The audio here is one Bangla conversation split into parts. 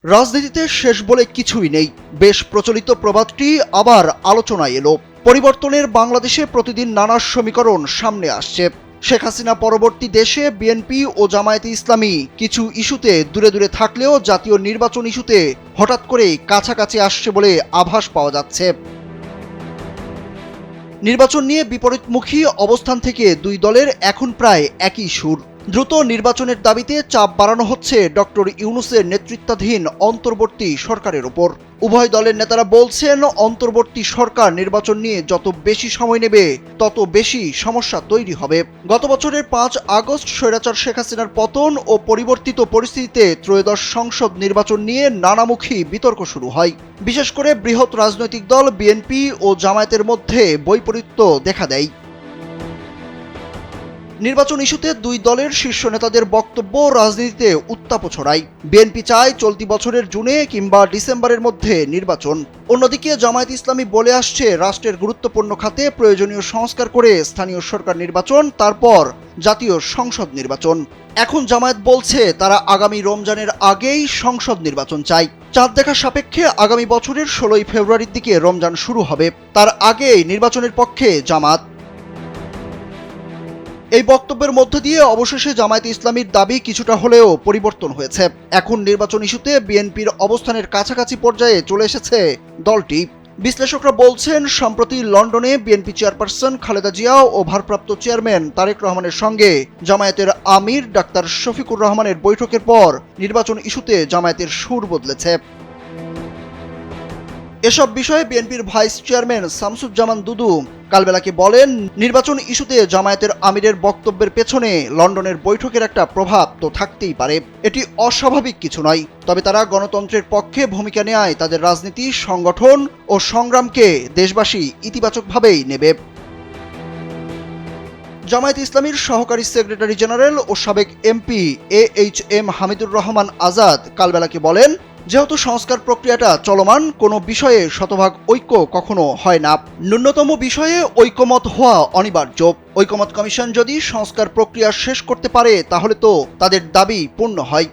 রাজনীতিতে শেষ বলে কিছুই নেই। বেশ প্রচলিত প্রবাদটি আবার আলোচনায় এলো। পরিবর্তনের বাংলাদেশে প্রতিদিন নানা সমীকরণ সামনে আসছে। শেখ হাসিনা পরবর্তী দেশে বিএনপি ও জামায়াতে ইসলামী কিছু ইস্যুতে দূরে দূরে থাকলেও জাতীয় নির্বাচন ইস্যুতে হঠাৎ করেই কাছাকাছি আসছে বলে আভাস পাওয়া যাচ্ছে। নির্বাচন নিয়ে বিপরীতমুখী অবস্থান থেকে দুই দলের এখন প্রায় একই সুর। দ্রুত নির্বাচনের দাবিতে চাপ বাড়ানো হচ্ছে ডক্টর ইউনূসের নেতৃত্বাধীন অন্তর্বর্তী সরকারের ওপর। উভয় দলের নেতারা বলছেন, অন্তর্বর্তী সরকার নির্বাচন নিয়ে যত বেশি সময় নেবে তত বেশি সমস্যা তৈরি হবে। গত বছরের ৫ আগস্ট স্বৈরাচার শেখ হাসিনার পতন ও পরিবর্তিত পরিস্থিতিতে ত্রয়োদশ সংসদ নির্বাচন নিয়ে নানামুখী বিতর্ক শুরু হয়। বিশেষ করে বৃহৎ রাজনৈতিক দল বিএনপি ও জামায়াতের মধ্যে বৈপরীত্য দেখা দেয়। নির্বাচন ইস্যুতে দুই দলের শীর্ষ নেতাদের বক্তব্য রাজনীতিতে উত্তাপ ছড়ায়। বিএনপি চায় চলতি বছরের জুনে কিংবা ডিসেম্বরের মধ্যে নির্বাচন। অন্যদিকে জামায়াত ইসলামী বলে আসছে, রাষ্ট্রের গুরুত্বপূর্ণ খাতে প্রয়োজনীয় সংস্কার করে স্থানীয় সরকার নির্বাচন, তারপর জাতীয় সংসদ নির্বাচন। এখন জামায়াত বলছে তারা আগামী রমজানের আগেই সংসদ নির্বাচন চায়। চাঁদ দেখা সাপেক্ষে আগামী বছরের ১৬ই ফেব্রুয়ারির দিকে রমজান শুরু হবে। তার আগেই নির্বাচনের পক্ষে জামাত। এই বক্তব্যের মধ্য দিয়ে অবশেষে জামায়াতে ইসলামীর দাবি কিছুটা হলেও পরিবর্তন হয়েছে। এখন নির্বাচন ইস্যুতে বিএনপির অবস্থানের কাছাকাছি পর্যায়ে চলে এসেছে দলটি। বিশ্লেষকরা বলছেন, সম্প্রতি লন্ডনে বিএনপি চেয়ারপারসন খালেদা জিয়া ও ভারপ্রাপ্ত চেয়ারম্যান তারেক রহমানের সঙ্গে জামায়াতের আমির ডাক্তার শফিকুর রহমানের বৈঠকের পর নির্বাচন ইস্যুতে জামায়াতের সুর বদলেছে। এসব বিষয়ে বিএনপির ভাইস চেয়ারম্যান শামসুজ্জামান দুদু কালবেলাকে বলেন, নির্বাচন ইস্যুতে জামায়াতের আমিরের বক্তব্যের পেছনে লন্ডনের বৈঠকের একটা প্রভাব তো থাকতেই পারে। এটি অস্বাভাবিক কিছু নয়। তবে তারা গণতন্ত্রের পক্ষে ভূমিকা নেয় তাদের রাজনীতি, সংগঠন ও সংগ্রামকে দেশবাসী ইতিবাচকভাবেই নেবে। জামায়াত ইসলামীর সহকারী সেক্রেটারি জেনারেল ও সাবেক এমপি AHM হামিদুর রহমান আজাদ কালবেলাকে বলেন, যেহেতু সংস্কার প্রক্রিয়াটা চলমান, কোনো বিষয়ে শতভাগ ঐক্য কখনো হয় না। ন্যূনতম বিষয়ে ঐকমত হওয়া অনিবার্য। ঐকমত কমিশন যদি সংস্কার প্রক্রিয়া শেষ করতে পারে তাহলে তো তাদের দাবি পূর্ণ হয়।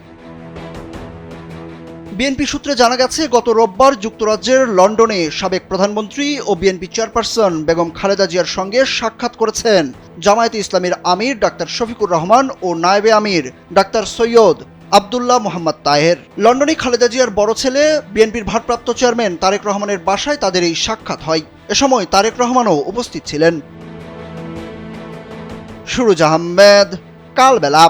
বিএনপি সূত্রে জানা গেছে, গত রোববার যুক্তরাজ্যের লন্ডনে সাবেক প্রধানমন্ত্রী ও বিএনপি চেয়ারপারসন বেগম খালেদা জিয়ার সঙ্গে সাক্ষাৎ করেছেন জামায়াতে ইসলামীর আমির ডাক্তার শফিকুর রহমান ও নায়েবে আমির ডাক্তার সৈয়দ আব্দুল্লাহ মোহাম্মদ তাহের। লন্ডনে খালেদা জিয়ার বড় ছেলে বিএনপির ভারপ্রাপ্ত চেয়ারম্যান তারেক রহমানের বাসায় তাদের এই সাক্ষাৎ হয়। এ সময় তারেক রহমানও উপস্থিত ছিলেন। সুরুজ আহমেদ, কালবেলা।